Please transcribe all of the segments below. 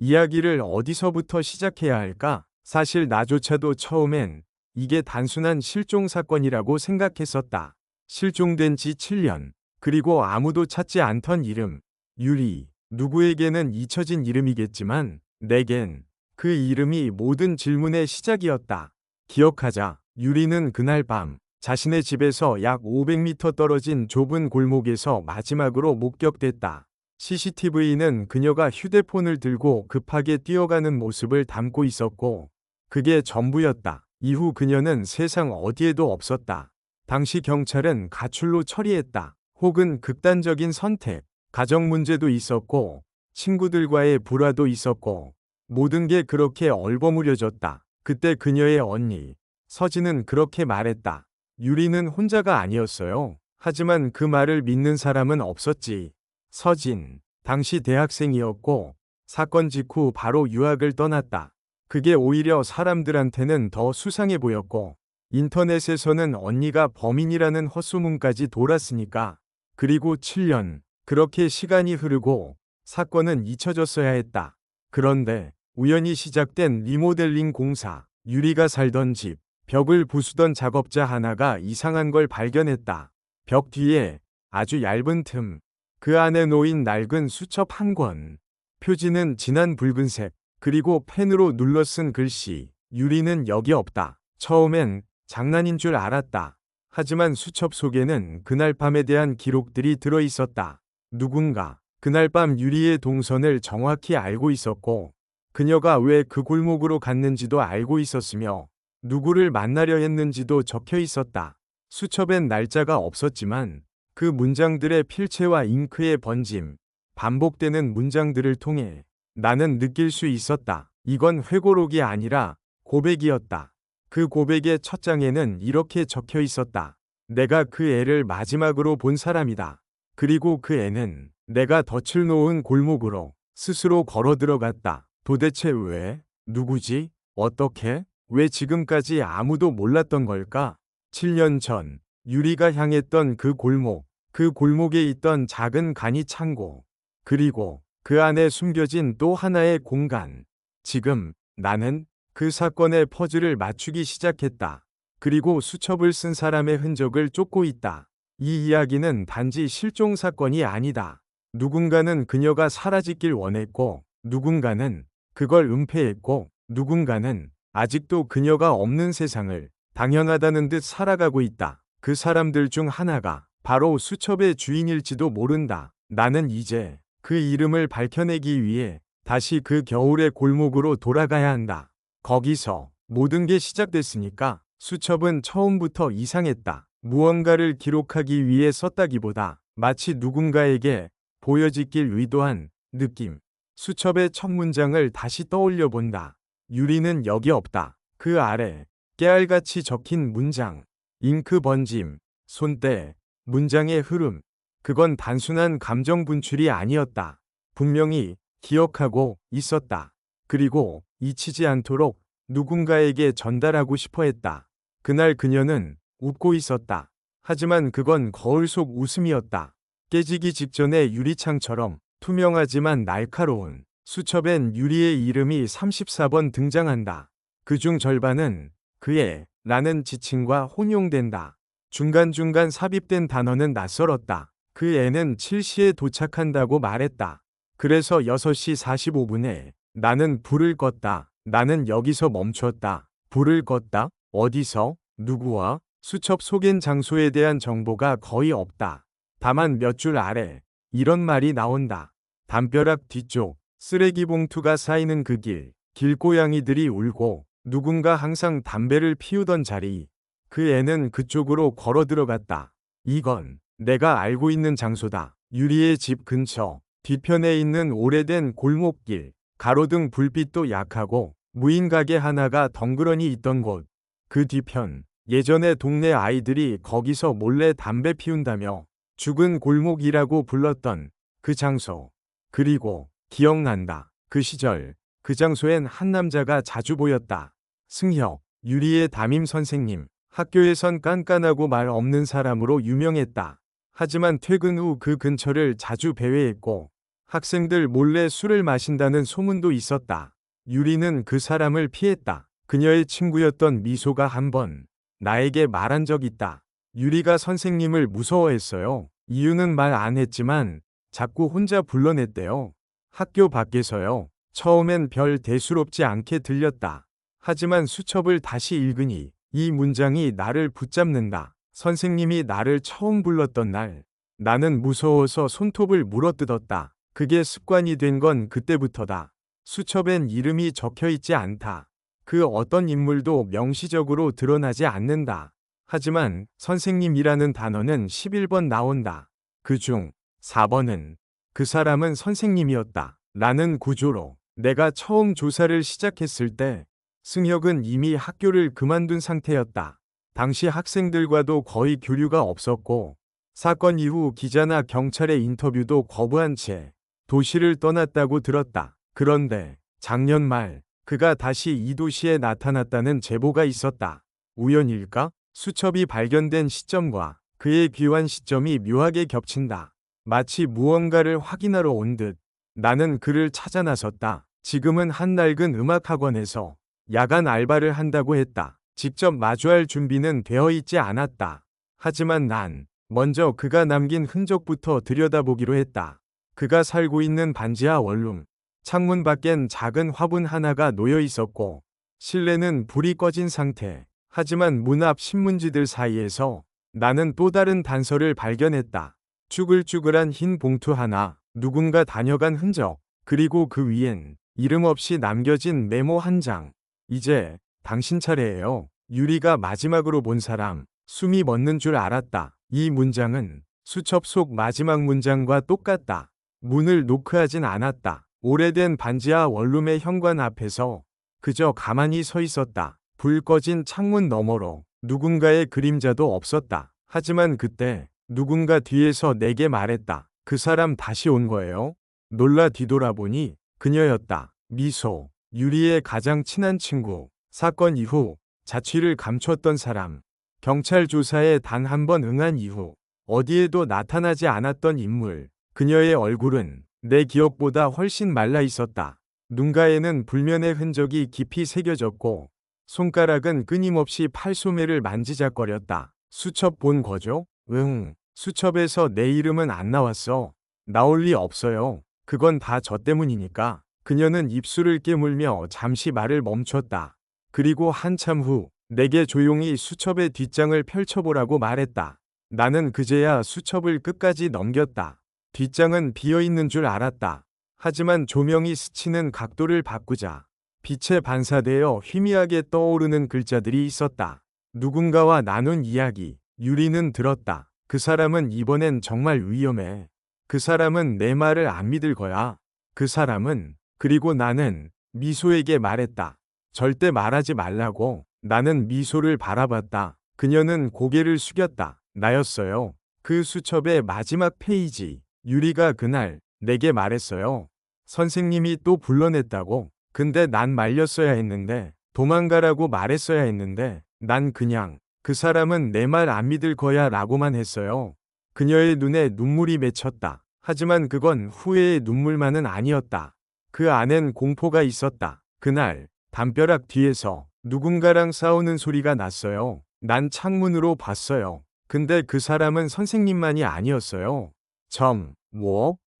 이야기를 어디서부터 시작해야 할까? 사실 나조차도 처음엔 이게 단순한 실종 사건이라고 생각했었다. 실종된 지 7년, 그리고 아무도 찾지 않던 이름, 유리. 누구에게는 잊혀진 이름이겠지만 내겐 그 이름이 모든 질문의 시작이었다. 기억하자. 유리는 그날 밤 자신의 집에서 약 500m 떨어진 좁은 골목에서 마지막으로 목격됐다. CCTV는 그녀가 휴대폰을 들고 급하게 뛰어가는 모습을 담고 있었고, 그게 전부였다. 이후 그녀는 세상 어디에도 없었다. 당시 경찰은 가출로 처리했다. 혹은 극단적인 선택, 가정 문제도 있었고, 친구들과의 불화도 있었고, 모든 게 그렇게 얼버무려졌다. 그때 그녀의 언니, 서진은 그렇게 말했다. 유리는 혼자가 아니었어요. 하지만 그 말을 믿는 사람은 없었지. 서진, 당시 대학생이었고, 사건 직후 바로 유학을 떠났다. 그게 오히려 사람들한테는 더 수상해 보였고, 인터넷에서는 언니가 범인이라는 헛소문까지 돌았으니까. 그리고 7년, 그렇게 시간이 흐르고, 사건은 잊혀졌어야 했다. 그런데, 우연히 시작된 리모델링 공사, 유리가 살던 집, 벽을 부수던 작업자 하나가 이상한 걸 발견했다. 벽 뒤에 아주 얇은 틈, 그 안에 놓인 낡은 수첩 한 권. 표지는 진한 붉은색, 그리고 펜으로 눌러 쓴 글씨. 유리는 여기 없다. 처음엔 장난인 줄 알았다. 하지만 수첩 속에는 그날 밤에 대한 기록들이 들어 있었다. 누군가 그날 밤 유리의 동선을 정확히 알고 있었고, 그녀가 왜 그 골목으로 갔는지도 알고 있었으며, 누구를 만나려 했는지도 적혀 있었다. 수첩엔 날짜가 없었지만 그 문장들의 필체와 잉크의 번짐, 반복되는 문장들을 통해 나는 느낄 수 있었다. 이건 회고록이 아니라 고백이었다. 그 고백의 첫 장에는 이렇게 적혀 있었다. 내가 그 애를 마지막으로 본 사람이다. 그리고 그 애는 내가 덫을 놓은 골목으로 스스로 걸어 들어갔다. 도대체 왜? 누구지? 어떻게? 왜 지금까지 아무도 몰랐던 걸까? 7년 전, 유리가 향했던 그 골목, 그 골목에 있던 작은 간이 창고, 그리고 그 안에 숨겨진 또 하나의 공간. 지금 나는 그 사건의 퍼즐을 맞추기 시작했다. 그리고 수첩을 쓴 사람의 흔적을 쫓고 있다. 이 이야기는 단지 실종 사건이 아니다. 누군가는 그녀가 사라지길 원했고, 누군가는 그걸 은폐했고, 누군가는 아직도 그녀가 없는 세상을 당연하다는 듯 살아가고 있다. 그 사람들 중 하나가 바로 수첩의 주인일지도 모른다. 나는 이제 그 이름을 밝혀내기 위해 다시 그 겨울의 골목으로 돌아가야 한다. 거기서 모든 게 시작됐으니까. 수첩은 처음부터 이상했다. 무언가를 기록하기 위해 썼다기보다 마치 누군가에게 보여지길 의도한 느낌. 수첩의 첫 문장을 다시 떠올려 본다. 유리는 여기 없다. 그 아래 깨알같이 적힌 문장, 잉크 번짐, 손때, 문장의 흐름. 그건 단순한 감정 분출이 아니었다. 분명히 기억하고 있었다. 그리고 잊히지 않도록 누군가에게 전달하고 싶어 했다. 그날 그녀는 웃고 있었다. 하지만 그건 거울 속 웃음이었다. 깨지기 직전의 유리창처럼 투명하지만 날카로운. 수첩엔 유리의 이름이 34번 등장한다. 그중 절반은 그의 라는 지칭과 혼용된다. 중간중간 삽입된 단어는 낯설었다. 그 애는 7시에 도착한다고 말했다. 그래서 6시 45분에 나는 불을 껐다. 나는 여기서 멈췄다. 불을 껐다? 어디서? 누구와? 수첩 속엔 장소에 대한 정보가 거의 없다. 다만 몇 줄 아래 이런 말이 나온다. 담벼락 뒤쪽 쓰레기 봉투가 쌓이는 그 길, 길고양이들이 울고 누군가 항상 담배를 피우던 자리. 그 애는 그쪽으로 걸어 들어갔다. 이건 내가 알고 있는 장소다. 유리의 집 근처, 뒤편에 있는 오래된 골목길, 가로등 불빛도 약하고 무인 가게 하나가 덩그러니 있던 곳. 그 뒤편, 예전에 동네 아이들이 거기서 몰래 담배 피운다며 죽은 골목이라고 불렀던 그 장소. 그리고 기억난다. 그 시절, 그 장소엔 한 남자가 자주 보였다. 승혁, 유리의 담임 선생님. 학교에선 깐깐하고 말 없는 사람으로 유명했다. 하지만 퇴근 후 그 근처를 자주 배회했고, 학생들 몰래 술을 마신다는 소문도 있었다. 유리는 그 사람을 피했다. 그녀의 친구였던 미소가 한 번 나에게 말한 적 있다. 유리가 선생님을 무서워했어요. 이유는 말 안 했지만 자꾸 혼자 불러냈대요. 학교 밖에서요. 처음엔 별 대수롭지 않게 들렸다. 하지만 수첩을 다시 읽으니 이 문장이 나를 붙잡는다. 선생님이 나를 처음 불렀던 날, 나는 무서워서 손톱을 물어뜯었다. 그게 습관이 된 건 그때부터다. 수첩엔 이름이 적혀 있지 않다. 그 어떤 인물도 명시적으로 드러나지 않는다. 하지만 선생님이라는 단어는 11번 나온다. 그중 4번은 그 사람은 선생님이었다. 라는 구조로 내가 처음 조사를 시작했을 때 승혁은 이미 학교를 그만둔 상태였다. 당시 학생들과도 거의 교류가 없었고 사건 이후 기자나 경찰의 인터뷰도 거부한 채 도시를 떠났다고 들었다. 그런데 작년 말 그가 다시 이 도시에 나타났다는 제보가 있었다. 우연일까? 수첩이 발견된 시점과 그의 귀환 시점이 묘하게 겹친다. 마치 무언가를 확인하러 온 듯 나는 그를 찾아 나섰다. 지금은 한 낡은 음악학원에서 야간 알바를 한다고 했다. 직접 마주할 준비는 되어 있지 않았다. 하지만 난 먼저 그가 남긴 흔적부터 들여다보기로 했다. 그가 살고 있는 반지하 원룸. 창문 밖엔 작은 화분 하나가 놓여 있었고 실내는 불이 꺼진 상태. 하지만 문 앞 신문지들 사이에서 나는 또 다른 단서를 발견했다. 쭈글쭈글한 흰 봉투 하나, 누군가 다녀간 흔적, 그리고 그 위엔 이름 없이 남겨진 메모 한 장. 이제 당신 차례예요. 유리가 마지막으로 본 사람, 숨이 멎는 줄 알았다. 이 문장은 수첩 속 마지막 문장과 똑같다. 문을 노크하진 않았다. 오래된 반지하 원룸의 현관 앞에서 그저 가만히 서 있었다. 불 꺼진 창문 너머로 누군가의 그림자도 없었다. 하지만 그때 누군가 뒤에서 내게 말했다. 그 사람 다시 온 거예요? 놀라 뒤돌아보니 그녀였다. 미소, 유리의 가장 친한 친구. 사건 이후 자취를 감췄던 사람. 경찰 조사에 단 한 번 응한 이후 어디에도 나타나지 않았던 인물. 그녀의 얼굴은 내 기억보다 훨씬 말라 있었다. 눈가에는 불면의 흔적이 깊이 새겨졌고 손가락은 끊임없이 팔소매를 만지작거렸다. 수첩 본 거죠? 응. 수첩에서 내 이름은 안 나왔어. 나올 리 없어요. 그건 다 저 때문이니까. 그녀는 입술을 깨물며 잠시 말을 멈췄다. 그리고 한참 후 내게 조용히 수첩의 뒷장을 펼쳐보라고 말했다. 나는 그제야 수첩을 끝까지 넘겼다. 뒷장은 비어있는 줄 알았다. 하지만 조명이 스치는 각도를 바꾸자 빛에 반사되어 희미하게 떠오르는 글자들이 있었다. 누군가와 나눈 이야기. 유리는 들었다. 그 사람은 이번엔 정말 위험해. 그 사람은 내 말을 안 믿을 거야. 그 사람은. 그리고 나는 미소에게 말했다. 절대 말하지 말라고. 나는 미소를 바라봤다. 그녀는 고개를 숙였다. 나였어요. 그 수첩의 마지막 페이지. 유리가 그날 내게 말했어요. 선생님이 또 불러냈다고. 근데 난 말렸어야 했는데, 도망가라고 말했어야 했는데, 난 그냥 그 사람은 내 말 안 믿을 거야 라고만 했어요. 그녀의 눈에 눈물이 맺혔다. 하지만 그건 후회의 눈물만은 아니었다. 그 안엔 공포가 있었다. 그날 담벼락 뒤에서 누군가랑 싸우는 소리가 났어요. 난 창문으로 봤어요. 근데 그 사람은 선생님만이 아니었어요.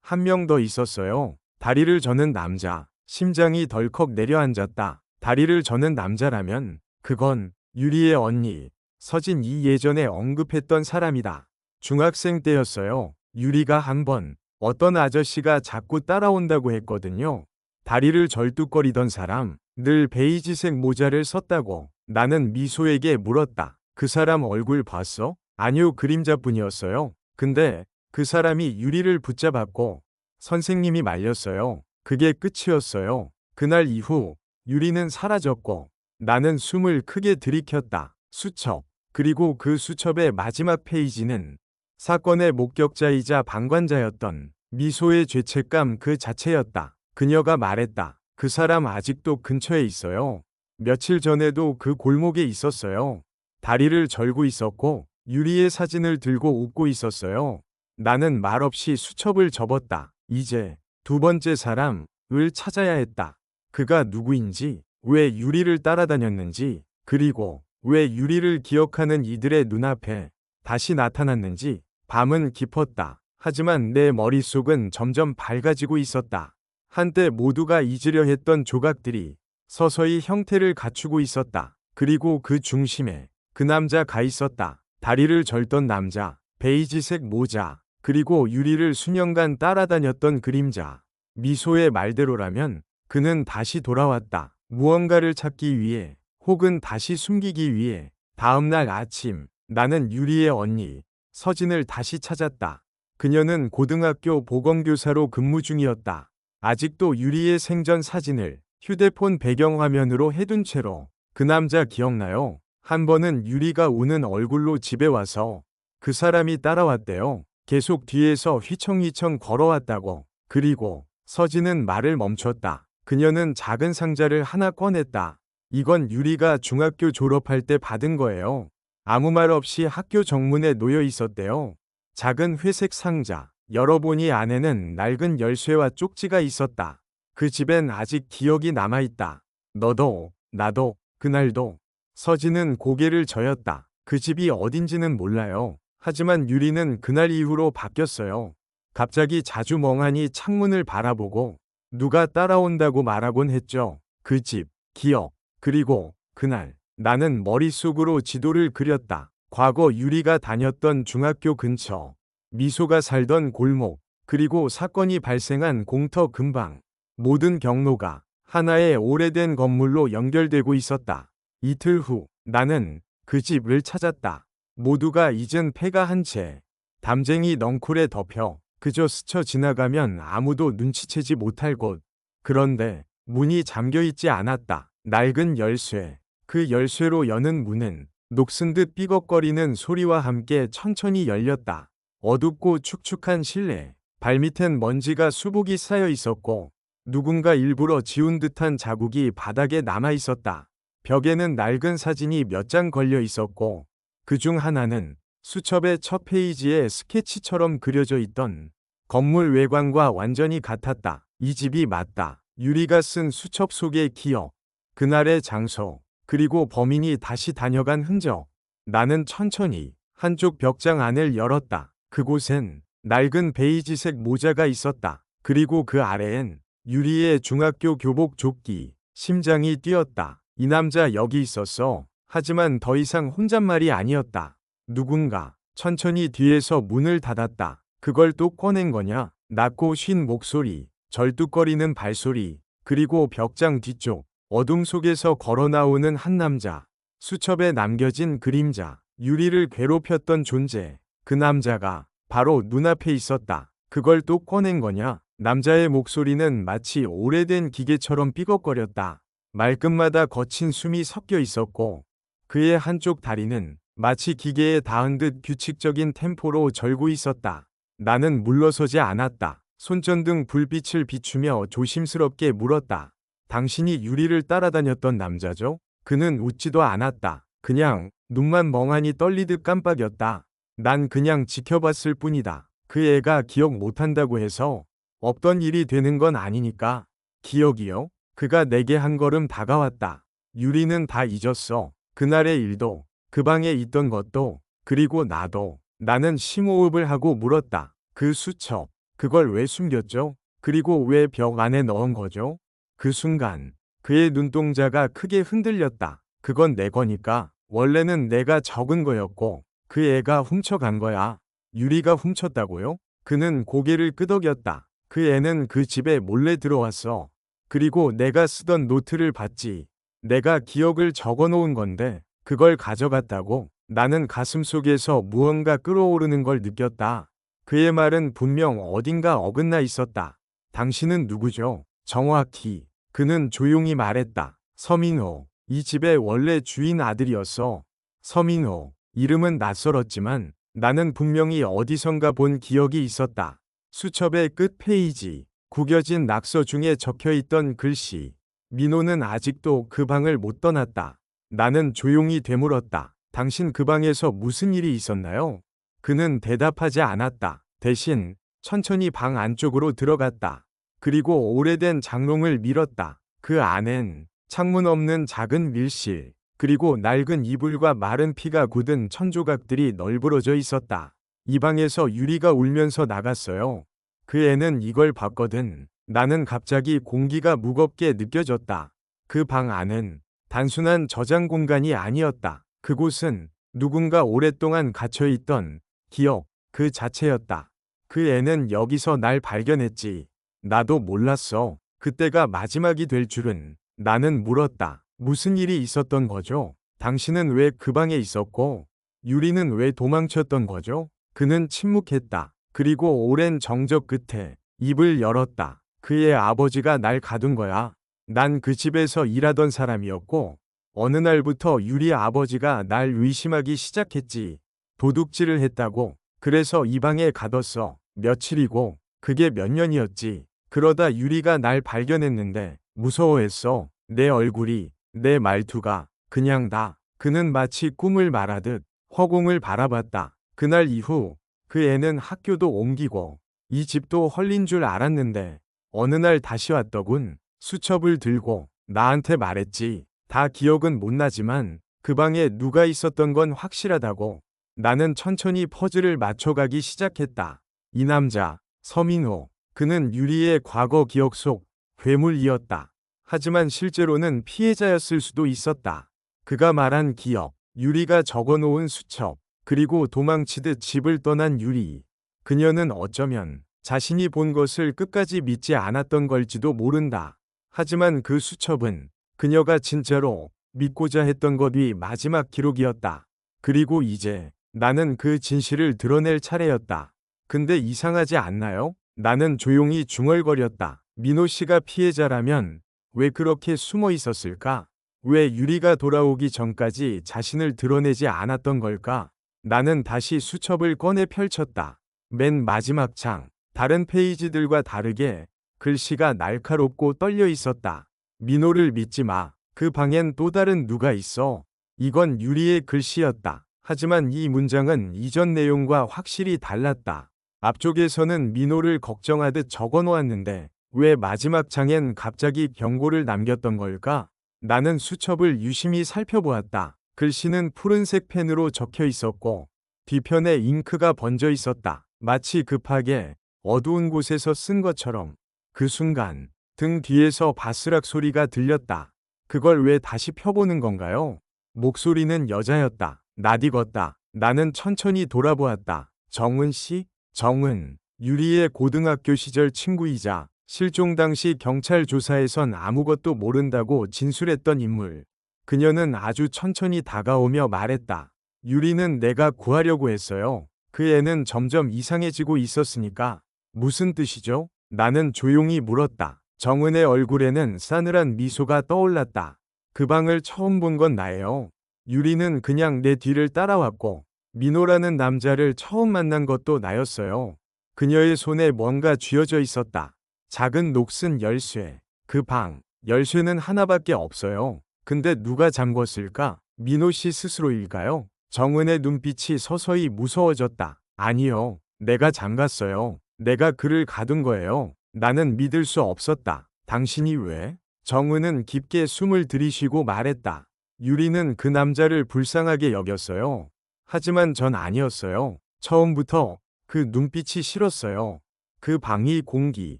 한 명 더 있었어요. 다리를 저는 남자. 심장이 덜컥 내려앉았다. 다리를 저는 남자라면 그건 유리의 언니, 서진이 예전에 언급했던 사람이다. 중학생 때였어요. 유리가 한 번 어떤 아저씨가 자꾸 따라온다고 했거든요. 다리를 절뚝거리던 사람, 늘 베이지색 모자를 썼다고. 나는 미소에게 물었다. 그 사람 얼굴 봤어? 아니요, 그림자뿐이었어요. 근데 그 사람이 유리를 붙잡았고 선생님이 말렸어요. 그게 끝이었어요. 그날 이후 유리는 사라졌고 나는 숨을 크게 들이켰다. 수첩. 그리고 그 수첩의 마지막 페이지는 사건의 목격자이자 방관자였던 미소의 죄책감 그 자체였다. 그녀가 말했다. 그 사람 아직도 근처에 있어요. 며칠 전에도 그 골목에 있었어요. 다리를 절고 있었고 유리의 사진을 들고 웃고 있었어요. 나는 말없이 수첩을 접었다. 이제 두 번째 사람을 찾아야 했다. 그가 누구인지, 왜 유리를 따라다녔는지, 그리고 왜 유리를 기억하는 이들의 눈앞에 다시 나타났는지. 밤은 깊었다. 하지만 내 머릿속은 점점 밝아지고 있었다. 한때 모두가 잊으려 했던 조각들이 서서히 형태를 갖추고 있었다. 그리고 그 중심에 그 남자가 있었다. 다리를 절던 남자, 베이지색 모자, 그리고 유리를 수년간 따라다녔던 그림자. 미소의 말대로라면 그는 다시 돌아왔다. 무언가를 찾기 위해, 혹은 다시 숨기기 위해. 다음날 아침, 나는 유리의 언니, 서진을 다시 찾았다. 그녀는 고등학교 보건교사로 근무 중이었다. 아직도 유리의 생전 사진을 휴대폰 배경화면으로 해둔 채로. 그 남자 기억나요? 한 번은 유리가 우는 얼굴로 집에 와서 그 사람이 따라왔대요. 계속 뒤에서 휘청휘청 걸어왔다고. 그리고 서진은 말을 멈췄다. 그녀는 작은 상자를 하나 꺼냈다. 이건 유리가 중학교 졸업할 때 받은 거예요. 아무 말 없이 학교 정문에 놓여 있었대요. 작은 회색 상자. 열어보니 안에는 낡은 열쇠와 쪽지가 있었다. 그 집엔 아직 기억이 남아있다. 너도, 나도, 그날도. 서진은 고개를 저었다. 그 집이 어딘지는 몰라요. 하지만 유리는 그날 이후로 바뀌었어요. 갑자기 자주 멍하니 창문을 바라보고 누가 따라온다고 말하곤 했죠. 그 집, 기억, 그리고 그날. 나는 머릿속으로 지도를 그렸다. 과거 유리가 다녔던 중학교 근처, 미소가 살던 골목, 그리고 사건이 발생한 공터 근방. 모든 경로가 하나의 오래된 건물로 연결되고 있었다. 이틀 후, 나는 그 집을 찾았다. 모두가 잊은 폐가 한 채, 담쟁이 넝쿨에 덮여 그저 스쳐 지나가면 아무도 눈치채지 못할 곳. 그런데 문이 잠겨있지 않았다. 낡은 열쇠. 그 열쇠로 여는 문은 녹슨 듯 삐걱거리는 소리와 함께 천천히 열렸다. 어둡고 축축한 실내. 발밑엔 먼지가 수북이 쌓여 있었고 누군가 일부러 지운 듯한 자국이 바닥에 남아 있었다. 벽에는 낡은 사진이 몇 장 걸려 있었고 그중 하나는 수첩의 첫 페이지에 스케치처럼 그려져 있던 건물 외관과 완전히 같았다. 이 집이 맞다. 유리가 쓴 수첩 속의 기억, 그날의 장소, 그리고 범인이 다시 다녀간 흔적. 나는 천천히 한쪽 벽장 안을 열었다. 그곳엔 낡은 베이지색 모자가 있었다. 그리고 그 아래엔 유리의 중학교 교복 조끼. 심장이 뛰었다. 이 남자 여기 있었어. 하지만 더 이상 혼잣말이 아니었다. 누군가 천천히 뒤에서 문을 닫았다. 그걸 또 꺼낸 거냐? 낮고 쉰 목소리, 절뚝거리는 발소리, 그리고 벽장 뒤쪽, 어둠 속에서 걸어 나오는 한 남자. 수첩에 남겨진 그림자, 유리를 괴롭혔던 존재. 그 남자가 바로 눈앞에 있었다. 그걸 또 꺼낸 거냐? 남자의 목소리는 마치 오래된 기계처럼 삐걱거렸다. 말끝마다 거친 숨이 섞여 있었고 그의 한쪽 다리는 마치 기계에 닿은 듯 규칙적인 템포로 절고 있었다. 나는 물러서지 않았다. 손전등 불빛을 비추며 조심스럽게 물었다. 당신이 유리를 따라다녔던 남자죠? 그는 웃지도 않았다. 그냥 눈만 멍하니 떨리듯 깜빡였다. 난 그냥 지켜봤을 뿐이다. 그 애가 기억 못한다고 해서 없던 일이 되는 건 아니니까. 기억이요? 그가 내게 한 걸음 다가왔다. 유리는 다 잊었어. 그날의 일도, 그 방에 있던 것도, 그리고 나도. 나는 심호흡을 하고 물었다. 그 수첩, 그걸 왜 숨겼죠? 그리고 왜 벽 안에 넣은 거죠? 그 순간, 그의 눈동자가 크게 흔들렸다. 그건 내 거니까. 원래는 내가 적은 거였고, 그 애가 훔쳐간 거야. 유리가 훔쳤다고요? 그는 고개를 끄덕였다. 그 애는 그 집에 몰래 들어왔어. 그리고 내가 쓰던 노트를 봤지. 내가 기억을 적어 놓은 건데, 그걸 가져갔다고. 나는 가슴속에서 무언가 끓어오르는 걸 느꼈다. 그의 말은 분명 어딘가 어긋나 있었다. 당신은 누구죠? 정확히. 그는 조용히 말했다. 서민호. 이 집의 원래 주인 아들이었어. 서민호. 이름은 낯설었지만 나는 분명히 어디선가 본 기억이 있었다. 수첩의 끝 페이지. 구겨진 낙서 중에 적혀있던 글씨. 민호는 아직도 그 방을 못 떠났다. 나는 조용히 되물었다. 당신 그 방에서 무슨 일이 있었나요? 그는 대답하지 않았다. 대신 천천히 방 안쪽으로 들어갔다. 그리고 오래된 장롱을 밀었다. 그 안엔 창문 없는 작은 밀실, 그리고 낡은 이불과 마른 피가 굳은 천조각들이 널브러져 있었다. 이 방에서 유리가 울면서 나갔어요. 그 애는 이걸 봤거든. 나는 갑자기 공기가 무겁게 느껴졌다. 그 방 안은 단순한 저장 공간이 아니었다. 그곳은 누군가 오랫동안 갇혀있던 기억 그 자체였다. 그 애는 여기서 날 발견했지. 나도 몰랐어. 그때가 마지막이 될 줄은. 나는 물었다. 무슨 일이 있었던 거죠? 당신은 왜 그 방에 있었고, 유리는 왜 도망쳤던 거죠? 그는 침묵했다. 그리고 오랜 정적 끝에 입을 열었다. 그의 아버지가 날 가둔 거야. 난 그 집에서 일하던 사람이었고, 어느 날부터 유리 아버지가 날 의심하기 시작했지. 도둑질을 했다고. 그래서 이 방에 가뒀어. 며칠이고, 그게 몇 년이었지. 그러다 유리가 날 발견했는데, 무서워했어. 내 얼굴이, 내 말투가, 그냥 다. 그는 마치 꿈을 말하듯 허공을 바라봤다. 그날 이후, 그 애는 학교도 옮기고, 이 집도 헐린 줄 알았는데, 어느 날 다시 왔더군. 수첩을 들고, 나한테 말했지. 다 기억은 못 나지만, 그 방에 누가 있었던 건 확실하다고. 나는 천천히 퍼즐을 맞춰가기 시작했다. 이 남자, 서민호. 그는 유리의 과거 기억 속 괴물이었다. 하지만 실제로는 피해자였을 수도 있었다. 그가 말한 기억, 유리가 적어놓은 수첩, 그리고 도망치듯 집을 떠난 유리. 그녀는 어쩌면 자신이 본 것을 끝까지 믿지 않았던 걸지도 모른다. 하지만 그 수첩은 그녀가 진짜로 믿고자 했던 것이 마지막 기록이었다. 그리고 이제 나는 그 진실을 드러낼 차례였다. 근데 이상하지 않나요? 나는 조용히 중얼거렸다. 민호 씨가 피해자라면 왜 그렇게 숨어 있었을까? 왜 유리가 돌아오기 전까지 자신을 드러내지 않았던 걸까? 나는 다시 수첩을 꺼내 펼쳤다. 맨 마지막 장, 다른 페이지들과 다르게 글씨가 날카롭고 떨려 있었다. 민호를 믿지 마. 그 방엔 또 다른 누가 있어. 이건 유리의 글씨였다. 하지만 이 문장은 이전 내용과 확실히 달랐다. 앞쪽에서는 민호를 걱정하듯 적어 놓았는데 왜 마지막 장엔 갑자기 경고를 남겼던 걸까? 나는 수첩을 유심히 살펴보았다. 글씨는 푸른색 펜으로 적혀 있었고 뒤편에 잉크가 번져 있었다. 마치 급하게 어두운 곳에서 쓴 것처럼. 그 순간 등 뒤에서 바스락 소리가 들렸다. 그걸 왜 다시 펴보는 건가요? 목소리는 여자였다. 낯익었다. 나는 천천히 돌아보았다. 정은 씨? 정은, 유리의 고등학교 시절 친구이자 실종 당시 경찰 조사에선 아무것도 모른다고 진술했던 인물. 그녀는 아주 천천히 다가오며 말했다. 유리는 내가 구하려고 했어요. 그 애는 점점 이상해지고 있었으니까. 무슨 뜻이죠? 나는 조용히 물었다. 정은의 얼굴에는 싸늘한 미소가 떠올랐다. 그 방을 처음 본 건 나예요. 유리는 그냥 내 뒤를 따라왔고 민호라는 남자를 처음 만난 것도 나였어요. 그녀의 손에 뭔가 쥐어져 있었다. 작은 녹슨 열쇠. 그 방, 열쇠는 하나밖에 없어요. 근데 누가 잠궜을까? 민호 씨 스스로일까요? 정은의 눈빛이 서서히 무서워졌다. 아니요. 내가 잠갔어요. 내가 그를 가둔 거예요. 나는 믿을 수 없었다. 당신이 왜? 정은은 깊게 숨을 들이쉬고 말했다. 유리는 그 남자를 불쌍하게 여겼어요. 하지만 전 아니었어요. 처음부터 그 눈빛이 싫었어요. 그 방이 공기,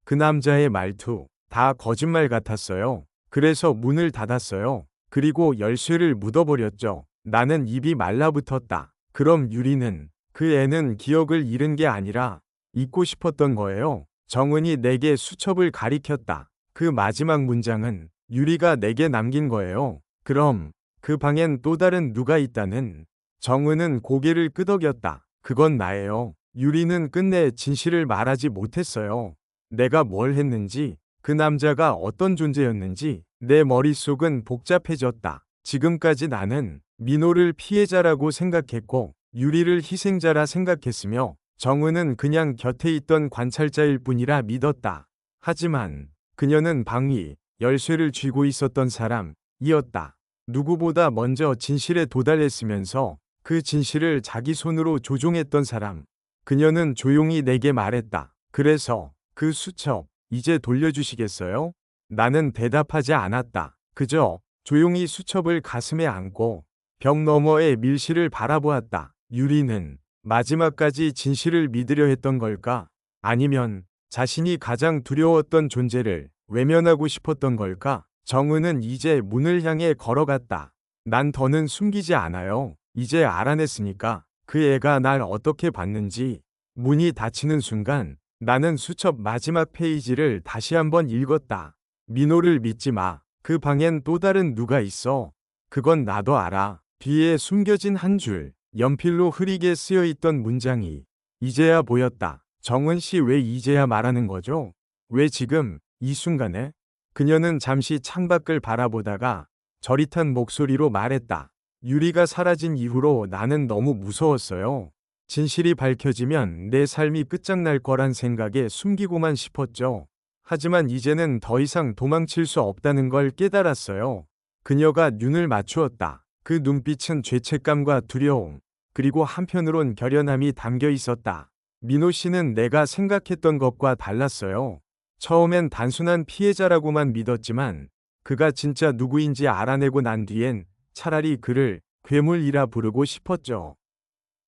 그 남자의 말투, 다 거짓말 같았어요. 그래서 문을 닫았어요. 그리고 열쇠를 묻어버렸죠. 나는 입이 말라붙었다. 그럼 유리는, 그 애는 기억을 잃은 게 아니라 잊고 싶었던 거예요. 정은이 내게 수첩을 가리켰다. 그 마지막 문장은 유리가 내게 남긴 거예요. 그럼 그 방엔 또 다른 누가 있다는. 정은은 고개를 끄덕였다. 그건 나예요. 유리는 끝내 진실을 말하지 못했어요. 내가 뭘 했는지, 그 남자가 어떤 존재였는지 내 머릿속은 복잡해졌다. 지금까지 나는 민호를 피해자라고 생각했고 유리를 희생자라 생각했으며 정은은 그냥 곁에 있던 관찰자일 뿐이라 믿었다. 하지만 그녀는 방위, 열쇠를 쥐고 있었던 사람이었다. 누구보다 먼저 진실에 도달했으면서 그 진실을 자기 손으로 조종했던 사람. 그녀는 조용히 내게 말했다. 그래서 그 수첩, 이제 돌려주시겠어요? 나는 대답하지 않았다. 그저 조용히 수첩을 가슴에 안고 벽 너머의 밀실을 바라보았다. 유리는 마지막까지 진실을 믿으려 했던 걸까? 아니면 자신이 가장 두려웠던 존재를 외면하고 싶었던 걸까? 정은은 이제 문을 향해 걸어갔다. 난 더는 숨기지 않아요. 이제 알아냈으니까 그 애가 날 어떻게 봤는지. 문이 닫히는 순간 나는 수첩 마지막 페이지를 다시 한번 읽었다. 민호를 믿지 마. 그 방엔 또 다른 누가 있어. 그건 나도 알아. 뒤에 숨겨진 한 줄, 연필로 흐리게 쓰여 있던 문장이 이제야 보였다. 정은 씨 왜 이제야 말하는 거죠? 왜 지금, 이 순간에? 그녀는 잠시 창밖을 바라보다가 저릿한 목소리로 말했다. 유리가 사라진 이후로 나는 너무 무서웠어요. 진실이 밝혀지면 내 삶이 끝장날 거란 생각에 숨기고만 싶었죠. 하지만 이제는 더 이상 도망칠 수 없다는 걸 깨달았어요. 그녀가 눈을 맞추었다. 그 눈빛은 죄책감과 두려움, 그리고 한편으론 결연함이 담겨 있었다. 민호 씨는 내가 생각했던 것과 달랐어요. 처음엔 단순한 피해자라고만 믿었지만 그가 진짜 누구인지 알아내고 난 뒤엔 차라리 그를 괴물이라 부르고 싶었죠.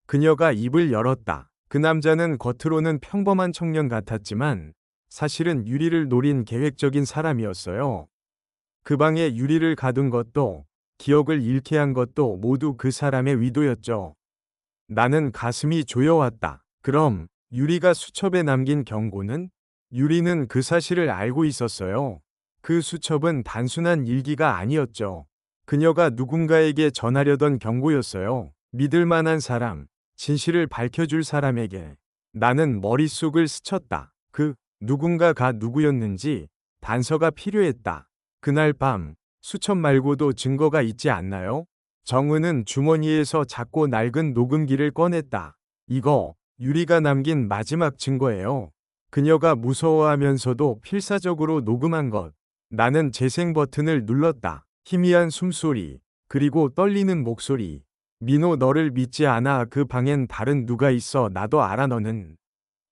그녀가 입을 열었다. 그 남자는 겉으로는 평범한 청년 같았지만 사실은 유리를 노린 계획적인 사람이었어요. 그 방에 유리를 가둔 것도 기억을 잃게 한 것도 모두 그 사람의 의도였죠. 나는 가슴이 조여왔다. 그럼 유리가 수첩에 남긴 경고는? 유리는 그 사실을 알고 있었어요. 그 수첩은 단순한 일기가 아니었죠. 그녀가 누군가에게 전하려던 경고였어요. 믿을 만한 사람, 진실을 밝혀줄 사람에게. 나는 머릿속을 스쳤다. 그 누군가가 누구였는지 단서가 필요했다. 그날 밤 수첩 말고도 증거가 있지 않나요? 정은은 주머니에서 작고 낡은 녹음기를 꺼냈다. 이거 유리가 남긴 마지막 증거예요. 그녀가 무서워하면서도 필사적으로 녹음한 것. 나는 재생 버튼을 눌렀다. 희미한 숨소리, 그리고 떨리는 목소리. 민호 너를 믿지 않아. 그 방엔 다른 누가 있어. 나도 알아 너는.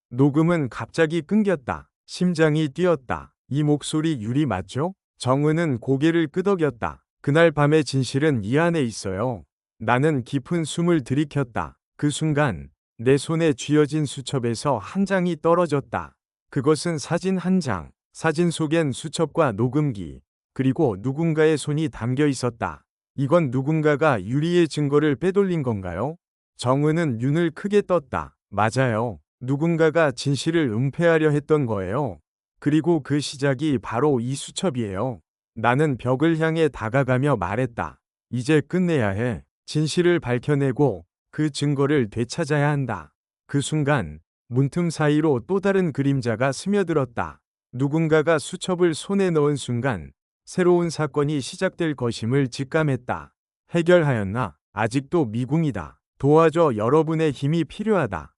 녹음은 갑자기 끊겼다. 심장이 뛰었다. 이 목소리 유리 맞죠? 정은은 고개를 끄덕였다. 그날 밤의 진실은 이 안에 있어요. 나는 깊은 숨을 들이켰다. 그 순간 내 손에 쥐어진 수첩에서 한 장이 떨어졌다. 그것은 사진 한 장. 사진 속엔 수첩과 녹음기, 그리고 누군가의 손이 담겨 있었다. 이건 누군가가 유리의 증거를 빼돌린 건가요? 정은은 눈을 크게 떴다. 맞아요. 누군가가 진실을 은폐하려 했던 거예요. 그리고 그 시작이 바로 이 수첩이에요. 나는 벽을 향해 다가가며 말했다. 이제 끝내야 해. 진실을 밝혀내고 그 증거를 되찾아야 한다. 그 순간 문틈 사이로 또 다른 그림자가 스며들었다. 누군가가 수첩을 손에 넣은 순간 새로운 사건이 시작될 것임을 직감했다. 해결하였나? 아직도 미궁이다. 도와줘. 여러분의 힘이 필요하다.